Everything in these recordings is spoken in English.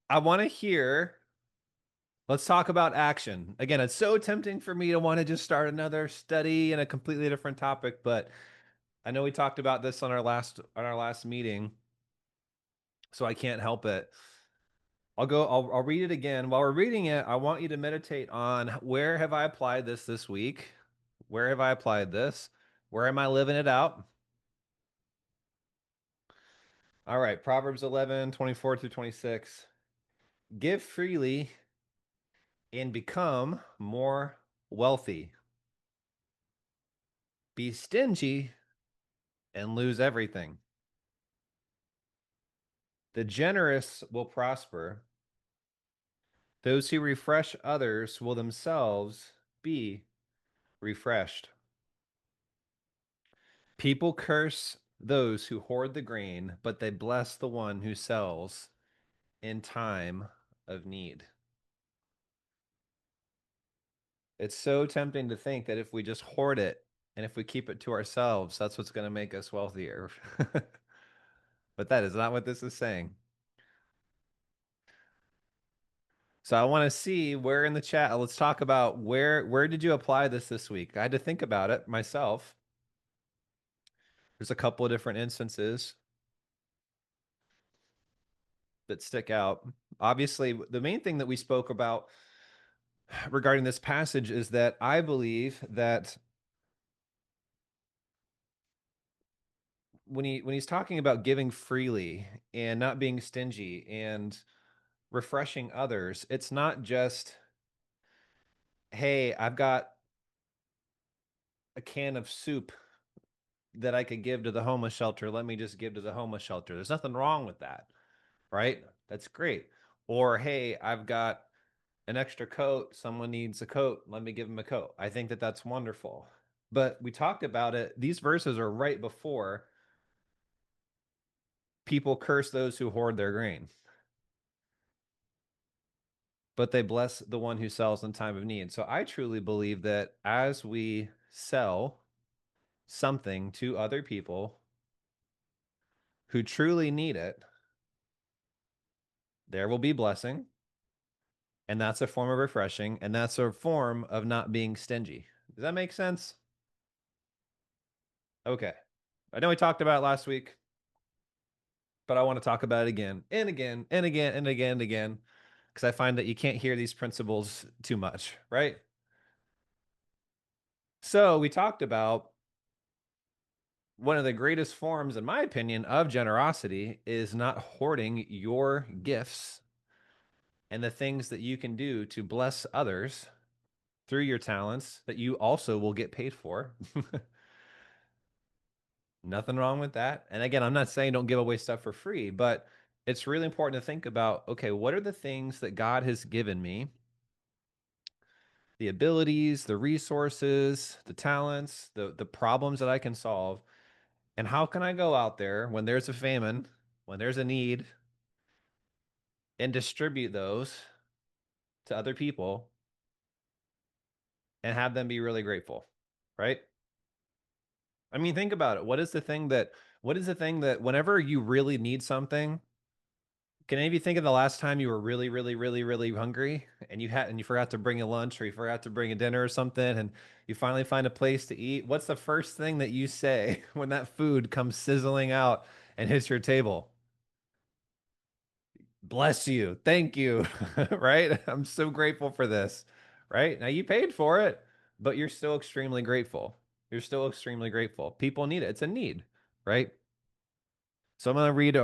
I want to hear. Let's talk about action. Again, it's so tempting for me to want to just start another study in a completely different topic, but I know we talked about this on our last meeting, so I can't help it. I'll read it again. While we're reading it, I want you to meditate on where have I applied this week? Where have I applied this? Where am I living it out? All right, Proverbs 11:24 through 26. Give freely and become more wealthy. Be stingy and lose everything. The generous will prosper. Those who refresh others will themselves be refreshed. People curse those who hoard the grain, but they bless the one who sells in time of need. It's so tempting to think that if we just hoard it and if we keep it to ourselves, that's what's going to make us wealthier. But that is not what this is saying. So I want to see where in the chat, let's talk about where did you apply this week? I had to think about it myself. There's a couple of different instances that stick out. Obviously, the main thing that we spoke about regarding this passage is that I believe that when he's talking about giving freely and not being stingy and refreshing others, it's not just, hey, I've got a can of soup that I could give to the homeless shelter. Let me just give to the homeless shelter. There's nothing wrong with that, right? That's great. Or, hey, I've got an extra coat. Someone needs a coat. Let me give them a coat. I think that that's wonderful. But we talked about it. These verses are right before people curse those who hoard their grain, but they bless the one who sells in time of need. So I truly believe that as we sell something to other people who truly need it, there will be blessing. And that's a form of refreshing. And that's a form of not being stingy. Does that make sense? Okay. I know we talked about it last week, but I want to talk about it again and again and again and again and again because I find that you can't hear these principles too much, right? So we talked about one of the greatest forms, in my opinion, of generosity is not hoarding your gifts and the things that you can do to bless others through your talents that you also will get paid for. Nothing wrong with that. And again, I'm not saying don't give away stuff for free, but it's really important to think about, okay, what are the things that God has given me? The abilities, the resources, the talents, the problems that I can solve, and how can I go out there when there's a famine, when there's a need, and distribute those to other people and have them be really grateful, right? I mean, think about it. What is the thing that whenever you really need something, can any of you think of the last time you were really, really, really, really hungry and you forgot to bring a lunch or you forgot to bring a dinner or something and you finally find a place to eat? What's the first thing that you say when that food comes sizzling out and hits your table? Bless you. Thank you. Right? I'm so grateful for this. Right? Now you paid for it, but you're still extremely grateful. You're still extremely grateful. People need it. It's a need, right? So I'm gonna read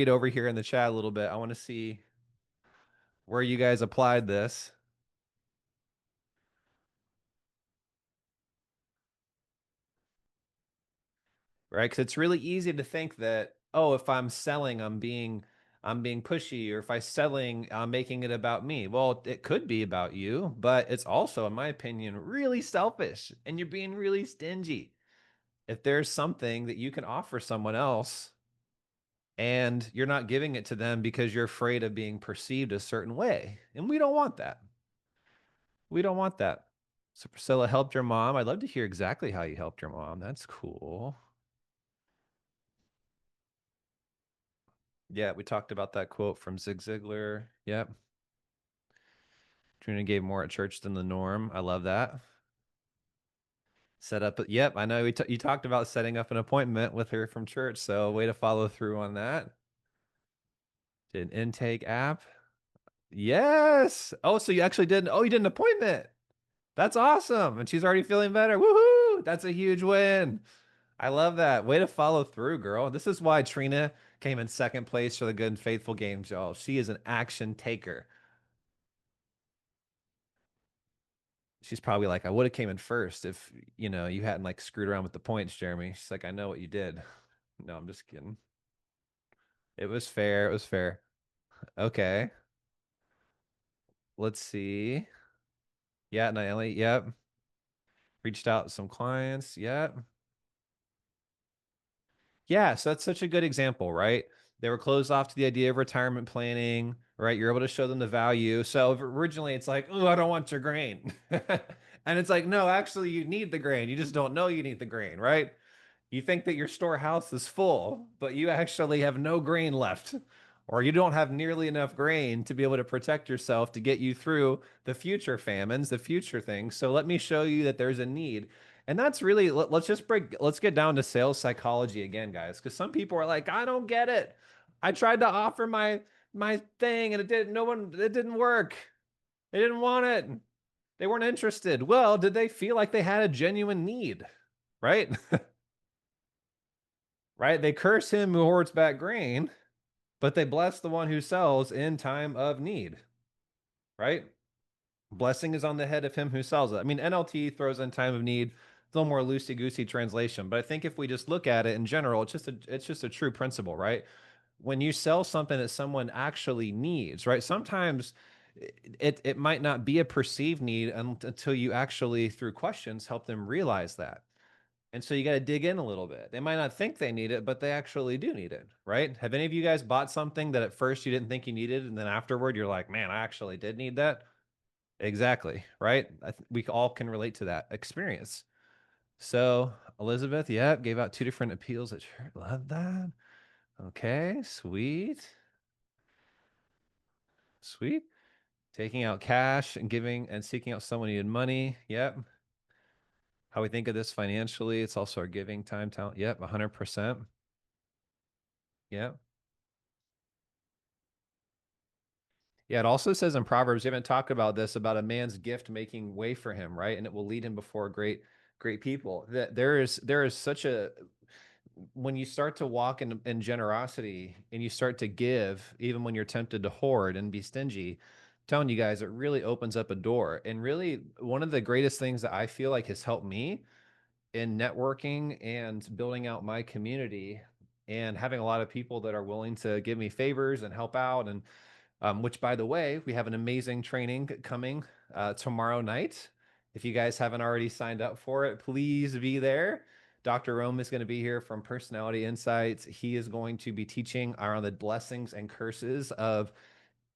over here in the chat a little bit. I want to see where you guys applied this, right? Because it's really easy to think that, oh, if I'm selling, I'm being pushy, or if I'm selling, I'm making it about me. Well, it could be about you, but it's also, in my opinion, really selfish, and you're being really stingy. If there's something that you can offer someone else and you're not giving it to them because you're afraid of being perceived a certain way, and we don't want that. We don't want that. So Priscilla helped your mom. I'd love to hear exactly how you helped your mom. That's cool. Yeah, we talked about that quote from Zig Ziglar. Yep. Trina gave more at church than the norm. I love that. Set up. Yep, I know you talked about setting up an appointment with her from church, so way to follow through on that. Did an intake app. Yes. Oh, so you actually did. Oh, you did an appointment. That's awesome. And she's already feeling better. Woohoo! That's a huge win. I love that. Way to follow through, girl. This is why Trina came in second place for the Good and Faithful games, y'all. She is an action taker. She's probably like, I would have came in first if, you hadn't like screwed around with the points, Jeremy. She's like, I know what you did. No, I'm just kidding. It was fair. It was fair. Okay. Let's see. Yeah, Naomi. Yep. Reached out to some clients. Yep. Yeah, so that's such a good example, right? They were closed off to the idea of retirement planning, right? You're able to show them the value. So originally it's like, oh, I don't want your grain. And it's like, no, actually, you need the grain. You just don't know you need the grain, right? You think that your storehouse is full, but you actually have no grain left, or you don't have nearly enough grain to be able to protect yourself to get you through the future famines, the future things. So let me show you that there's a need. And that's really, let's get down to sales psychology again, guys, because some people are like, I don't get it. I tried to offer my thing and it didn't work. They didn't want it. They weren't interested. Well, did they feel like they had a genuine need? Right? Right? They curse him who hoards back grain, but they bless the one who sells in time of need. Right? Blessing is on the head of him who sells it. I mean, NLT throws in time of need, a little more loosey goosey translation, but I think if we just look at it in general, it's just a true principle, right? When you sell something that someone actually needs, right? Sometimes it might not be a perceived need until you actually, through questions, help them realize that. And so you got to dig in a little bit. They might not think they need it, but they actually do need it, right? Have any of you guys bought something that at first you didn't think you needed, and then afterward you're like, man, I actually did need that? Exactly, right? We all can relate to that experience. So Elizabeth, yep, gave out two different appeals at church. Love that. Okay, sweet, sweet. Taking out cash and giving and seeking out someone who needed money. Yep. How we think of this financially. It's also our giving time, talent. Yep, 100%. Yep. Yeah, it also says in Proverbs, you haven't talked about this, about a man's gift making way for him, right? And it will lead him before great people. That there is such a when you start to walk in generosity and you start to give, even when you're tempted to hoard and be stingy, I'm telling you guys, it really opens up a door. And really, one of the greatest things that I feel like has helped me in networking and building out my community and having a lot of people that are willing to give me favors and help out and which, by the way, we have an amazing training coming tomorrow night. If you guys haven't already signed up for it, please be there. Dr. Rome is going to be here from Personality Insights. He is going to be teaching around the blessings and curses of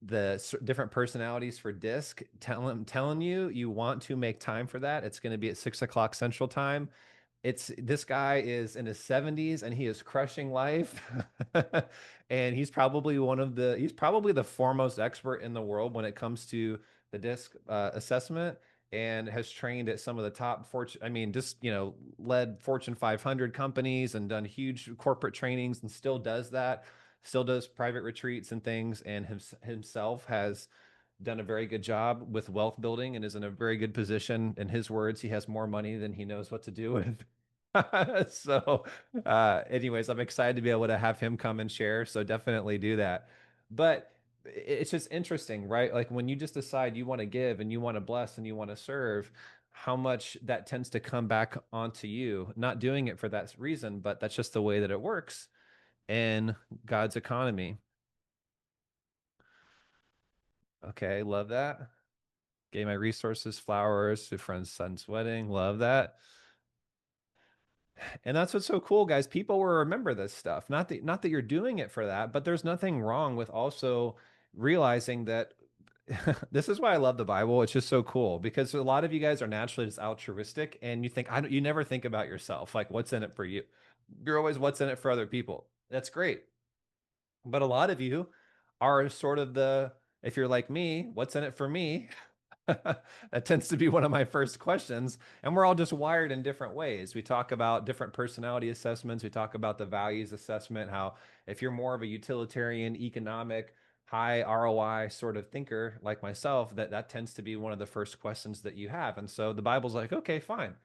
the different personalities for DISC. Telling you, you want to make time for that. It's going to be at 6 o'clock Central Time. It's This guy is in his 70s and he is crushing life. And he's probably the foremost expert in the world when it comes to the disc assessment, and has trained at some of the top fortune, I mean, just, led Fortune 500 companies and done huge corporate trainings and still does that, still does private retreats and things, and himself has done a very good job with wealth building and is in a very good position. In his words, he has more money than he knows what to do with. So, anyways, I'm excited to be able to have him come and share. So definitely do that. But it's just interesting, right? Like when you just decide you want to give and you want to bless and you want to serve, how much that tends to come back onto you. Not doing it for that reason, but that's just the way that it works in God's economy. Okay, love that. Gave my resources, flowers to friend's son's wedding. Love that. And that's what's so cool, guys. People will remember this stuff. Not that you're doing it for that, but there's nothing wrong with also realizing that this is why I love the Bible. It's just so cool because a lot of you guys are naturally just altruistic and you think you never think about yourself, like what's in it for you. You're always what's in it for other people. That's great. But a lot of you are sort of the, if you're like me, what's in it for me? That tends to be one of my first questions. And we're all just wired in different ways. We talk about different personality assessments. We talk about the values assessment, how if you're more of a utilitarian, economic, high ROI sort of thinker like myself, that tends to be one of the first questions that you have. And so the Bible's like, okay, fine.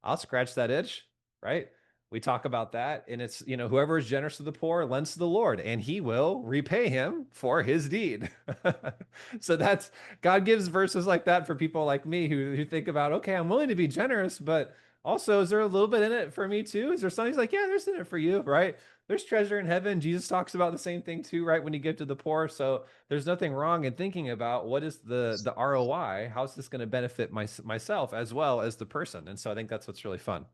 I'll scratch that itch, right? We talk about that, and it's, whoever is generous to the poor lends to the Lord, and he will repay him for his deed. So that's God gives verses like that for people like me who think about, okay, I'm willing to be generous, but also, is there a little bit in it for me too? Is there something he's like, yeah, there's in it for you, right? There's treasure in heaven. Jesus talks about the same thing too, right? When you give to the poor. So there's nothing wrong in thinking about what is the ROI? How's this going to benefit myself as well as the person? And so I think that's what's really fun.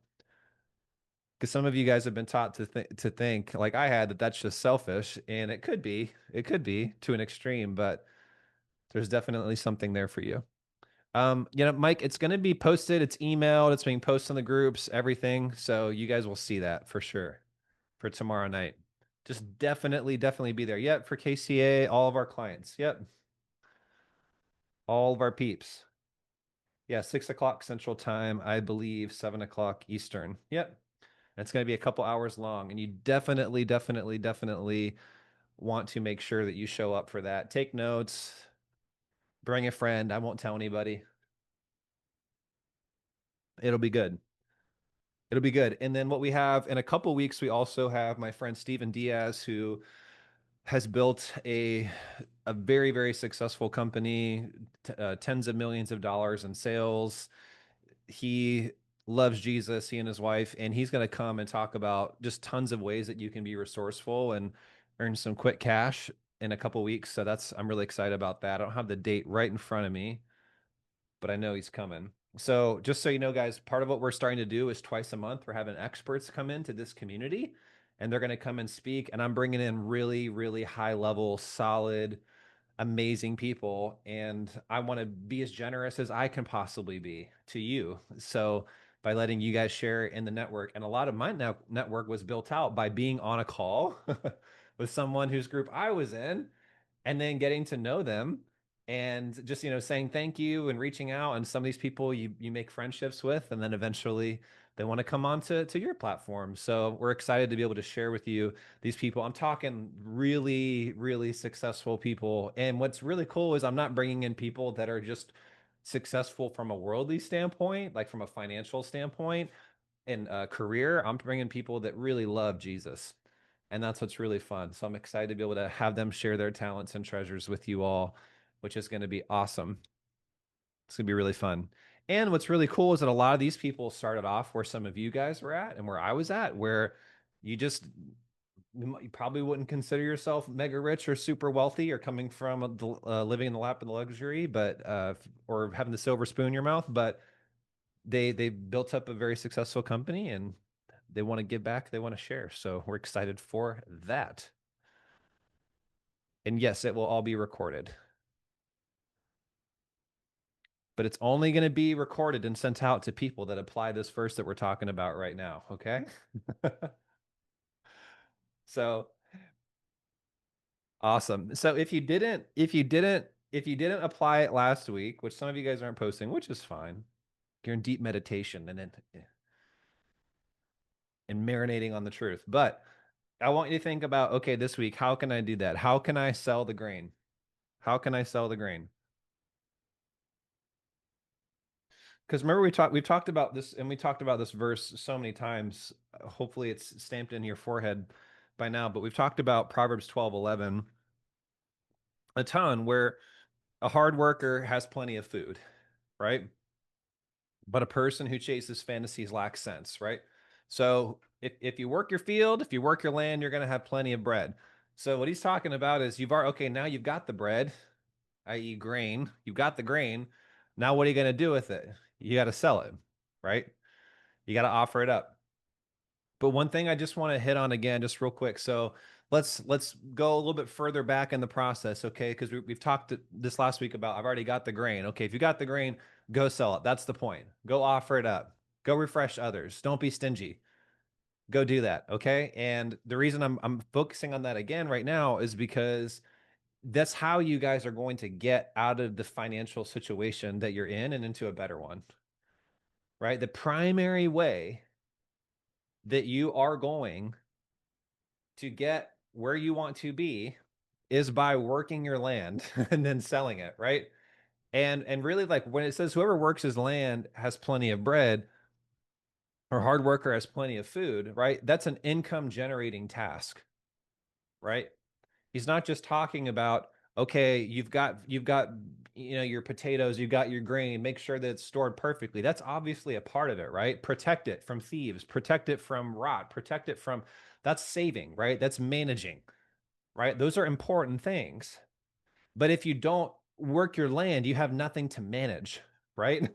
Because some of you guys have been taught to think like I had that that's just selfish, and it could be to an extreme, but there's definitely something there for you. Mike, it's going to be posted. It's emailed. It's being posted in the groups, everything. So you guys will see that for sure for tomorrow night. Just definitely be there. Yep, for KCA, all of our clients. Yep, all of our peeps. Yeah, 6 o'clock Central Time, I believe 7 o'clock Eastern. Yep. And it's going to be a couple hours long, and you definitely want to make sure that you show up for that. Take notes, bring a friend. I won't tell anybody. It'll be good. It'll be good. And then what we have in a couple weeks, we also have my friend Steven Diaz, who has built a very successful company, tens of millions of dollars in sales. He loves Jesus, he and his wife, and he's going to come and talk about just tons of ways that you can be resourceful and earn some quick cash in a couple weeks. So I'm really excited about that. I don't have the date right in front of me, but I know he's coming. So just so you know, guys, part of what we're starting to do is twice a month, we're having experts come into this community, and they're going to come and speak. And I'm bringing in really high level, solid, amazing people. And I want to be as generous as I can possibly be to you. So by letting you guys share in the network, and a lot of my network was built out by being on a call with someone whose group I was in, and then getting to know them, and just saying thank you and reaching out. And some of these people you make friendships with, and then eventually they want to come on to your platform. So we're excited to be able to share with you these people. I'm talking really successful people, and what's really cool is I'm not bringing in people that are just successful from a worldly standpoint, like from a financial standpoint and career. I'm bringing people that really love Jesus, and that's what's really fun. So I'm excited to be able to have them share their talents and treasures with you all, which is going to be awesome. It's going to be really fun. And what's really cool is that a lot of these people started off where some of you guys were at and where I was at, where you probably wouldn't consider yourself mega rich or super wealthy or coming from living in the lap of the luxury, but or having the silver spoon in your mouth, but they built up a very successful company, and they want to give back, they want to share. So we're excited for that. And yes, it will all be recorded, but it's only going to be recorded and sent out to people that apply this verse that we're talking about right now. Okay. So awesome. So if you didn't apply it last week, which some of you guys aren't posting, which is fine, you're in deep meditation and marinating on the truth. But I want you to think about, okay, this week, how can I do that? How can I sell the grain? How can I sell the grain? Because remember we've talked about this, and we talked about this verse so many times. Hopefully it's stamped in your forehead by now, but we've talked about Proverbs 12:11 a ton, where a hard worker has plenty of food, right? But a person who chases fantasies lacks sense, right? So if you work your field, if you work your land, you're going to have plenty of bread. So what he's talking about is okay, now you've got the bread, i.e. grain, you've got the grain. Now what are you going to do with it? You got to sell it, right? You got to offer it up. But one thing I just want to hit on again, just real quick. So let's go a little bit further back in the process, okay? Because we've talked this last week about I've already got the grain. Okay, if you got the grain, go sell it. That's the point. Go offer it up. Go refresh others. Don't be stingy. Go do that, okay? And the reason I'm focusing on that again right now is because that's how you guys are going to get out of the financial situation that you're in and into a better one, right? The primary way that you are going to get where you want to be is by working your land and then selling it, right? And really, like when it says whoever works his land has plenty of bread, or hard worker has plenty of food, right? That's an income generating task, right? He's not just talking about, okay, you've got your potatoes, you've got your grain, make sure that it's stored perfectly. That's obviously a part of it, right? Protect it from thieves, protect it from rot, protect it from, that's saving, right? That's managing, right? Those are important things. But if you don't work your land, you have nothing to manage, right?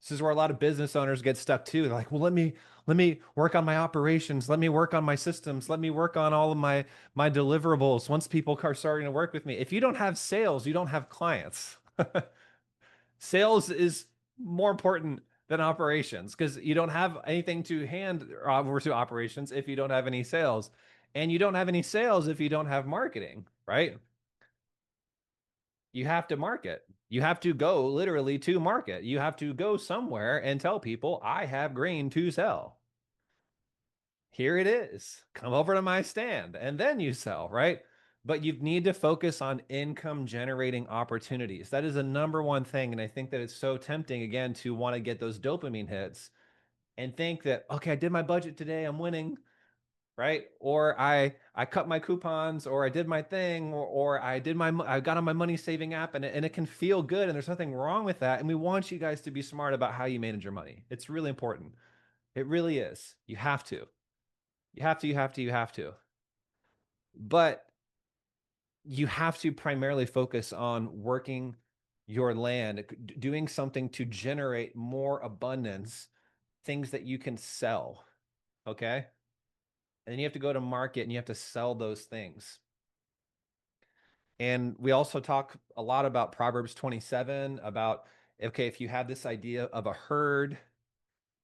This is where a lot of business owners get stuck too. They're like, well, let me work on my operations, let me work on my systems, let me work on all of my deliverables once people are starting to work with me. If you don't have sales, you don't have clients. Sales is more important than operations because you don't have anything to hand over to operations if you don't have any sales. And you don't have any sales if you don't have marketing, right? You have to market. You have to go literally to market. You have to go somewhere and tell people, I have grain to sell. Here it is. Come over to my stand and then you sell, right? But you need to focus on income generating opportunities. That is a number one thing. And I think that it's so tempting again to want to get those dopamine hits and think that, okay, I did my budget today, I'm winning, right? Or I cut my coupons, or I did my thing, or I got on my money saving app, and it can feel good, and there's nothing wrong with that. And we want you guys to be smart about how you manage your money. It's really important. It really is. You have to. You have to, you have to, you have to. But you have to primarily focus on working your land, doing something to generate more abundance, things that you can sell. Okay. And then you have to go to market and you have to sell those things. And we also talk a lot about Proverbs 27 about, okay, if you have this idea of a herd,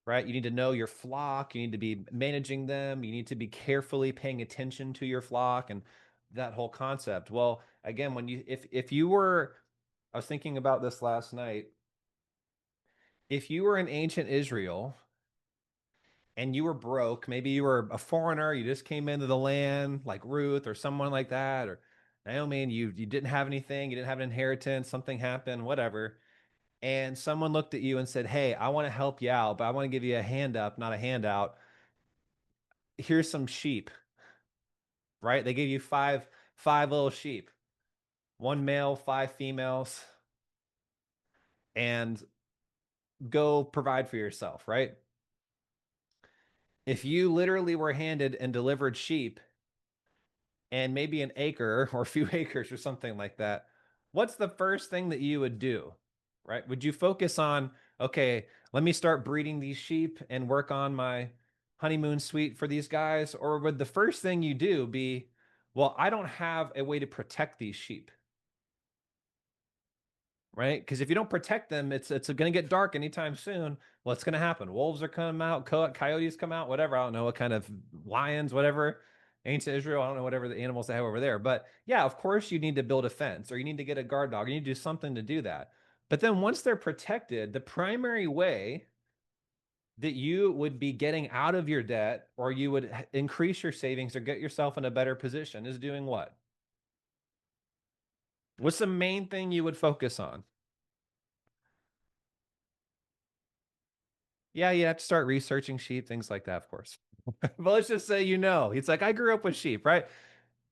right? You need to know your flock, you need to be managing them, you need to be carefully paying attention to your flock and that whole concept. Well, again, when you if you were I was thinking about this last night, if you were in ancient Israel and you were broke, maybe you were a foreigner, you just came into the land like Ruth or someone like that, or Naomi, and you didn't have anything, you didn't have an inheritance, something happened, whatever, and someone looked at you and said, "Hey, I want to help you out, but I want to give you a hand up, not a handout. Here's some sheep," right? They gave you five little sheep, one male, five females, and go provide for yourself, right? If you literally were handed and delivered sheep and maybe an acre or a few acres or something like that, what's the first thing that you would do? Right? Would you focus on, okay, let me start breeding these sheep and work on my honeymoon suite for these guys? Or would the first thing you do be, well, I don't have a way to protect these sheep, right? Because if you don't protect them, it's going to get dark anytime soon. What's going to happen? Wolves are coming out, coyotes come out, whatever. I don't know what kind of lions, whatever. Ancient Israel, I don't know whatever the animals they have over there. But yeah, of course you need to build a fence, or you need to get a guard dog. You need to do something to do that. But then once they're protected, the primary way that you would be getting out of your debt, or you would increase your savings or get yourself in a better position, is doing what? What's the main thing you would focus on? Yeah, you have to start researching sheep, things like that, of course. But let's just say it's like I grew up with sheep, right?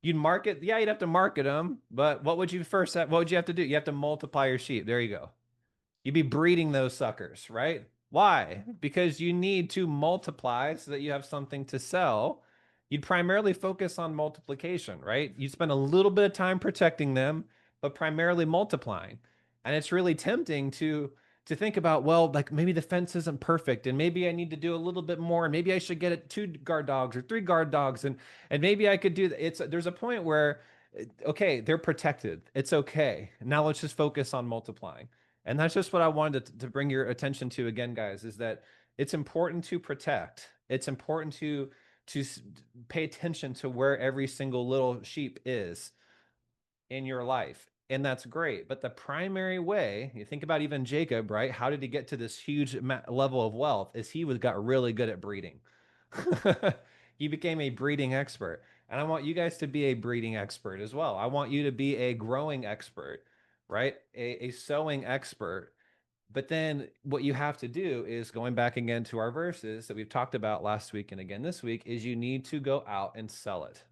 You'd market, yeah, you'd have to market them, but what would you first have, what would you have to do? You have to multiply your sheep. There you go. You'd be breeding those suckers, right? Why? Because you need to multiply so that you have something to sell. You'd primarily focus on multiplication, right? You spend a little bit of time protecting them, but primarily multiplying. And it's really tempting to think about, well, like maybe the fence isn't perfect, and maybe I need to do a little bit more, and maybe I should get it two guard dogs or three guard dogs, and maybe I could do that. There's a point where okay, they're protected. It's okay. Now let's just focus on multiplying. And that's just what I wanted to bring your attention to again, guys, is that it's important to protect. It's important to pay attention to where every single little sheep is in your life. And that's great. But the primary way, you think about even Jacob, right? How did he get to this huge level of wealth? Is he was got really good at breeding. He became a breeding expert. And I want you guys to be a breeding expert as well. I want you to be a growing expert, right? A sowing expert. But then what you have to do is going back again to our verses that we've talked about last week and again this week is you need to go out and sell it.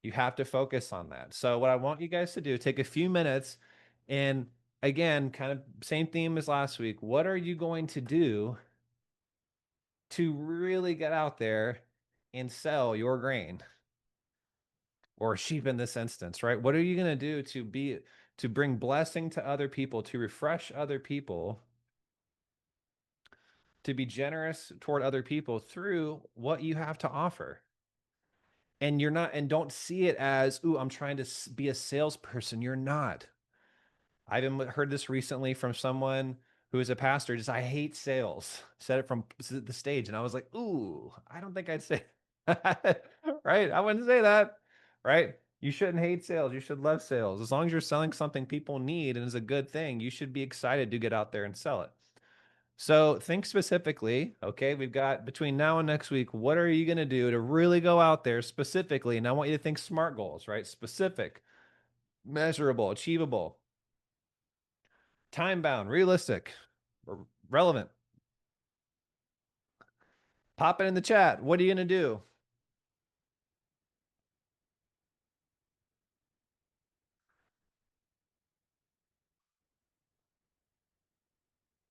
You have to focus on that. So what I want you guys to do, take a few minutes and again, kind of same theme as last week. What are you going to do to really get out there and sell your grain or sheep in this instance, right? What are you going to do to bring blessing to other people, to refresh other people, to be generous toward other people through what you have to offer? And you're not, and don't see it as, ooh, I'm trying to be a salesperson. You're not. I even heard this recently from someone who is a pastor. Just I hate sales. Said it from the stage, and I was like, "Ooh, I don't think I'd say that." Right? I wouldn't say that. Right? You shouldn't hate sales. You should love sales. As long as you're selling something people need and is a good thing, you should be excited to get out there and sell it. So think specifically. Okay, we've got between now and next week. What are you going to do to really go out there specifically? And I want you to think SMART goals, right? Specific, measurable, achievable, time bound, realistic, relevant. Pop it in the chat. What are you going to do?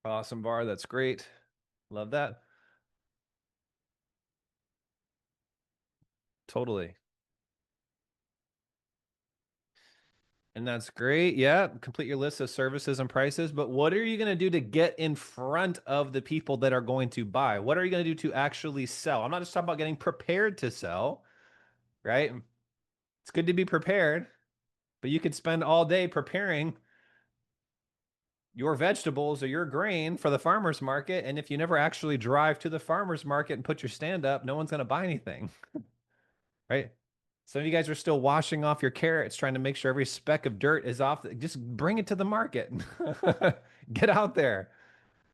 Awesome bar. That's great. Love that. Totally. And that's great. Yeah. Complete your list of services and prices. But what are you going to do to get in front of the people that are going to buy? What are you going to do to actually sell? I'm not just talking about getting prepared to sell, right? It's good to be prepared, but you could spend all day preparing your vegetables or your grain for the farmer's market. And if you never actually drive to the farmer's market and put your stand up, no one's going to buy anything, right? Some of you guys are still washing off your carrots, trying to make sure every speck of dirt is off. Just bring it to the market. Get out there,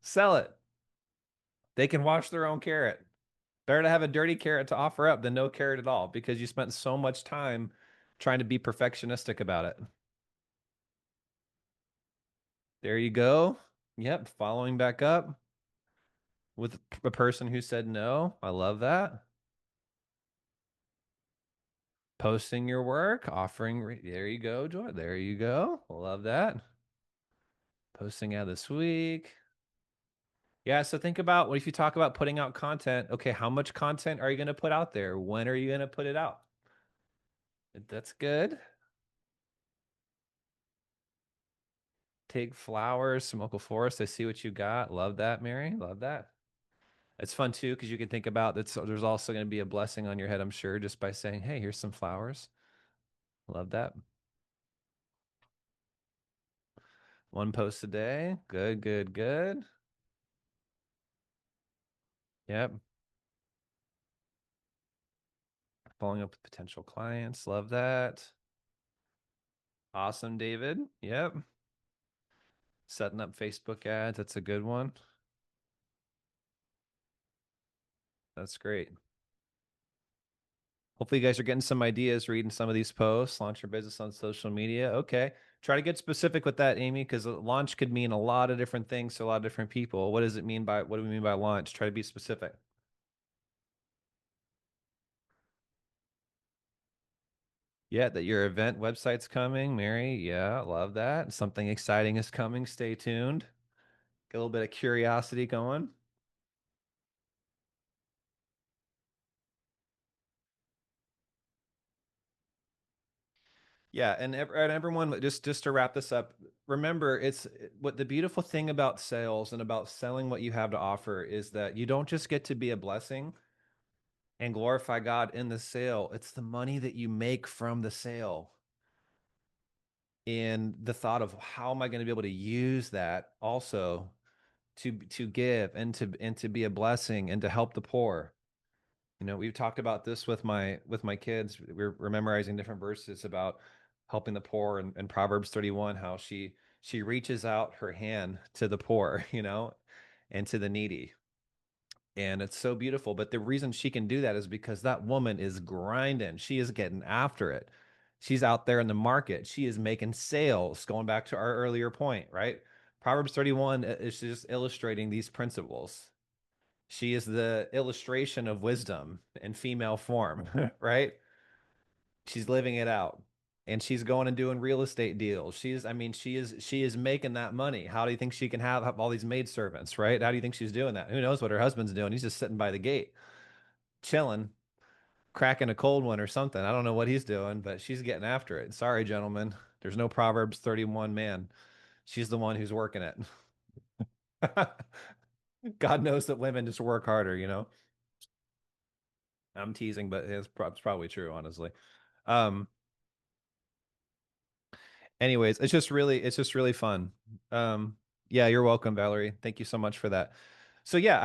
sell it. They can wash their own carrot. Better to have a dirty carrot to offer up than no carrot at all because you spent so much time trying to be perfectionistic about it. There you go. Yep, following back up with a person who said no. I love that. Posting your work, offering. There you go, Joy. There you go. Love that. Posting out this week. Yeah, so think about what if you talk about putting out content, okay, how much content are you going to put out there? When are you going to put it out? That's good. Take flowers, some local forest. I see what you got. Love that, Mary. Love that. It's fun too because you can think about that. So there's also going to be a blessing on your head, I'm sure, just by saying, "Hey, here's some flowers." Love that. One post a day. Good, good, good. Yep. Following up with potential clients. Love that. Awesome, David. Yep. Setting up Facebook ads. That's a good one. That's great. Hopefully, you guys are getting some ideas reading some of these posts. Launch your business on social media. Okay. Try to get specific with that, Amy, because launch could mean a lot of different things to a lot of different people. What does it mean by what do we mean by launch? Try to be specific. Yeah, that your event website's coming, Mary. Yeah, love that. Something exciting is coming. Stay tuned. Get a little bit of curiosity going. Yeah, and everyone, just to wrap this up, remember it's what the beautiful thing about sales and about selling what you have to offer is that you don't just get to be a blessing and glorify God in the sale. It's the money that you make from the sale and the thought of how am I going to be able to use that also to give and to be a blessing and to help the poor. We've talked about this with my kids. We're memorizing different verses about helping the poor and Proverbs 31, how she reaches out her hand to the poor, and to the needy. And it's so beautiful. But the reason she can do that is because that woman is grinding. She is getting after it. She's out there in the market. She is making sales, going back to our earlier point, right? Proverbs 31 is just illustrating these principles. She is the illustration of wisdom in female form, right? She's living it out. And she's going and doing real estate deals. She is making that money. How do you think she can have all these maidservants, right? How do you think she's doing that? Who knows what her husband's doing? He's just sitting by the gate, chilling, cracking a cold one or something. I don't know what he's doing, but she's getting after it. Sorry, gentlemen. There's no Proverbs 31 man. She's the one who's working it. God knows that women just work harder. I'm teasing, but it's probably true, honestly. Um, Anyways, it's just really fun. Yeah, you're welcome, Valerie. Thank you so much for that. So yeah,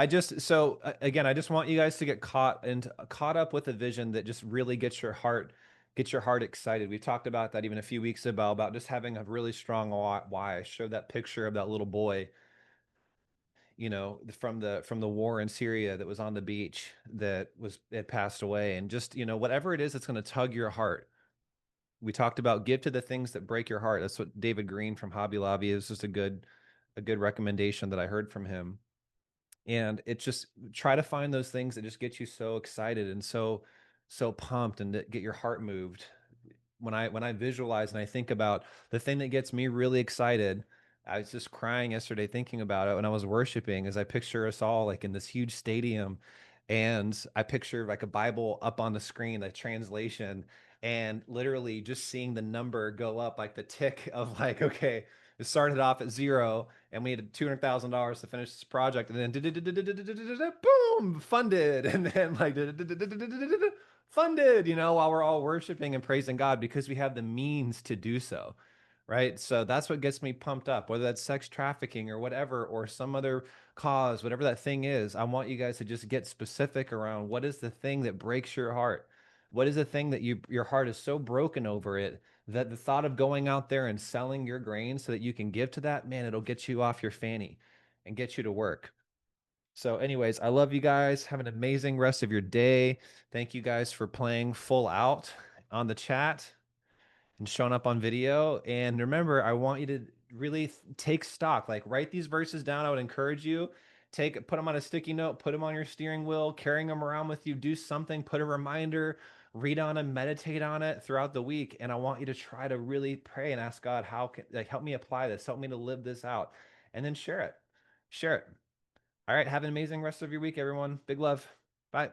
again, I just want you guys to get caught up with a vision that just really gets your heart excited. We talked about that even a few weeks ago about just having a really strong why. I showed that picture of that little boy, from the war in Syria that was on the beach that had passed away, and just whatever it is that's going to tug your heart. We talked about give to the things that break your heart. That's what David Green from Hobby Lobby is, just a good recommendation that I heard from him. And it's just try to find those things that just get you so excited and so pumped and that get your heart moved. When I visualize and I think about the thing that gets me really excited, I was just crying yesterday thinking about it when I was worshiping, as I picture us all like in this huge stadium, and I picture like a Bible up on the screen, a translation, and literally just seeing the number go up, like the tick of like, okay, it started off at zero and we needed $200,000 to finish this project, and then boom, funded, and then like funded, while we're all worshiping and praising God because we have the means to do so. Right. So that's what gets me pumped up, whether that's sex trafficking or whatever, or some other cause, whatever that thing is. I want you guys to just get specific around what is the thing that breaks your heart? What is the thing that your heart is so broken over it that the thought of going out there and selling your grain so that you can give to that, man, it'll get you off your fanny and get you to work. So, anyways, I love you guys. Have an amazing rest of your day. Thank you guys for playing full out on the chat and showing up on video. And remember, I want you to really take stock, like write these verses down. I would encourage you put them on a sticky note, put them on your steering wheel, carrying them around with you, do something, put a reminder, read on them, meditate on it throughout the week. And I want you to try to really pray and ask God, how can, like, help me apply this, help me to live this out, and then share it. Share it. All right. Have an amazing rest of your week, everyone. Big love. Bye.